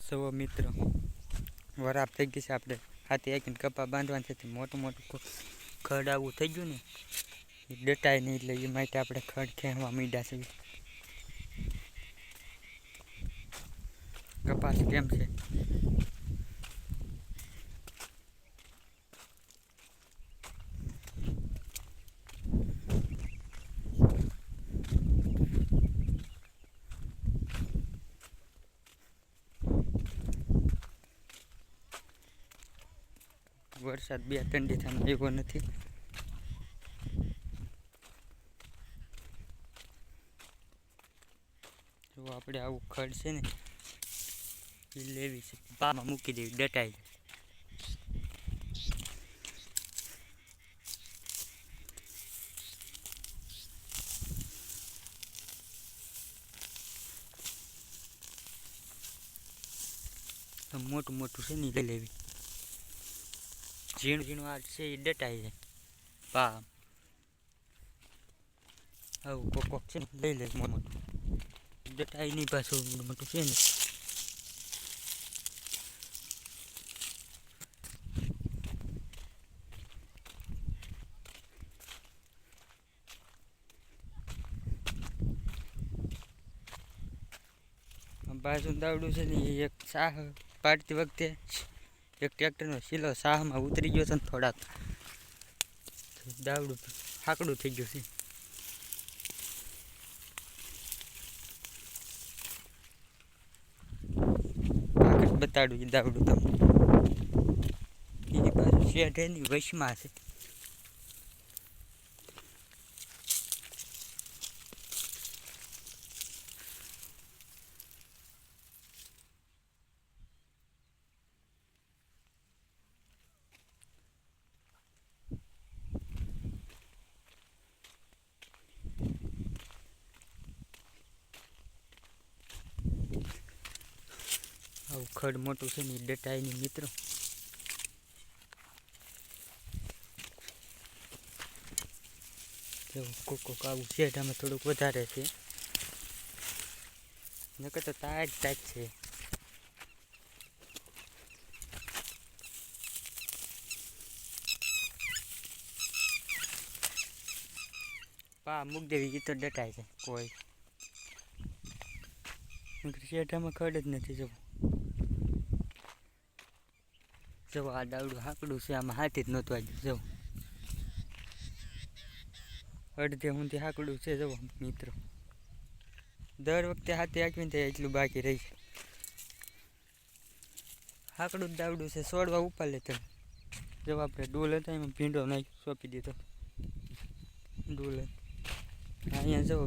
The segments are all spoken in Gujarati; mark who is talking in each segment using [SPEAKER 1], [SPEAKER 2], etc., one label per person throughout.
[SPEAKER 1] સવો મિત્રો વરાપ થઈ ગઈ છે. આપણે હાથે એકને કપા બાંધવાનું છે. મોટું મોટું ખડ આવું થઈ ગયું ને એ ડટાય નહીં, એટલે એ માટે આપણે ખડ ખેંચવા માંડ્યા છે. કપાસ કેમ છે? વરસાદ 2-3 દિવસમાં આવ્યો નથી. જો આપણે આવું ખડ છે ને એ લેવી છે, પામાં મૂકી દેવી, ડટાઈ મોટું મોટું છે ને લઈ લેવી. ઝીણ ઝીણું આ છે એ ડટાઈ જાય. પા આવું કોક છે ને લઈ લે મોટું મોટું, ડટાઈ નહીં પાછું મોટું છે ને. બાજુ દાવડું છે ને એ એક સાહ પાડતી વખતે એક ટ્રેક્ટરનો શીલો સાહમાં ઉતરી ગયો છે ને થોડાક દાવડું હાકડું થઈ ગયું છે. આગળ બતાડું એ દાવડું તમને. એની પાછું શેઠ એની વશમાં છે. આવું ખડ મોટું છે ને ડટાઈ ની મિત્રો. કોક આવું શેઠ અમે થોડુંક વધારે છે, નકર તો તાજ છે. પા મૂક દેવી એ તો ડટાય છે કોઈ. શેઠામાં ખડ જ નથી. જવું આ દાવડું હાકડું છે, આમાં હાથી જ નહોતું આવ્યું. જવું અડધે ઊંધી હાકડું છે. જવો મિત્રો, દર વખતે હાથી હાંકવીને થાય એટલું બાકી રહી છે. હાકડું જ દાવડું છે, છોડવા ઉપર લેતો. જો આપણે ડોલ હતા એમાં ભીંડો નાખી સોંપી દીધો. ડોલ અહીંયા જવો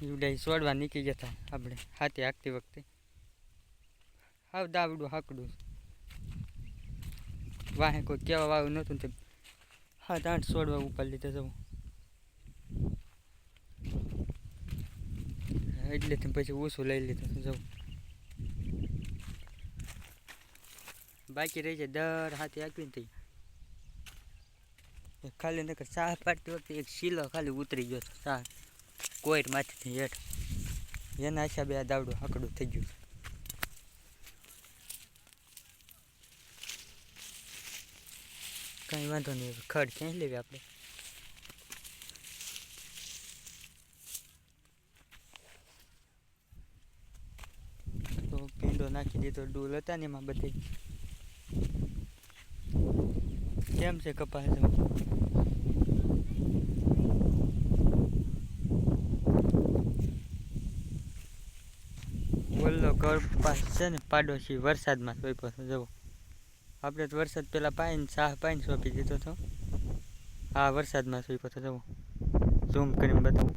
[SPEAKER 1] ઈવડાઈ છોડવા નીકળી જતા આપણે હાથી હાંકતી વખતે. હાવ દાવડું હાકડું વાહે કોઈ કહેવા વાળું નહોતું ને 7-8 છોડવા ઉપર લીધા. જવું એટલે પછી ઓછું લઈ લીધું. જવું બાકી રહી જાય દર હાથે હાંકવીને થઈ. ખાલી નકર સાહ પાડતી વખતે એક શીલો ખાલી ઉતરી ગયો સાહ કોઈટ માંથી હેઠ. એના હિસાબે આ દાવડું હાકડું થઈ ગયું. કાંઈ વાંધો નહીં, ખડ ક્યાંય લેવી આપણે. તો ભીંડો નાખી દીધો. ડૂલ હતા ને એમાં બધી. કેમ છે કપાસ? બોલો કપાસ છે ને પાડોશી વરસાદમાં સોંપ્યો હતો. જવો આપણે તો વરસાદ પહેલાં પાઈને સાહ પાઈને સોંપી દીધો હતો. હા વરસાદમાં સોંપ્યો હતો. જવો ઝૂમ કરીને બતાવું.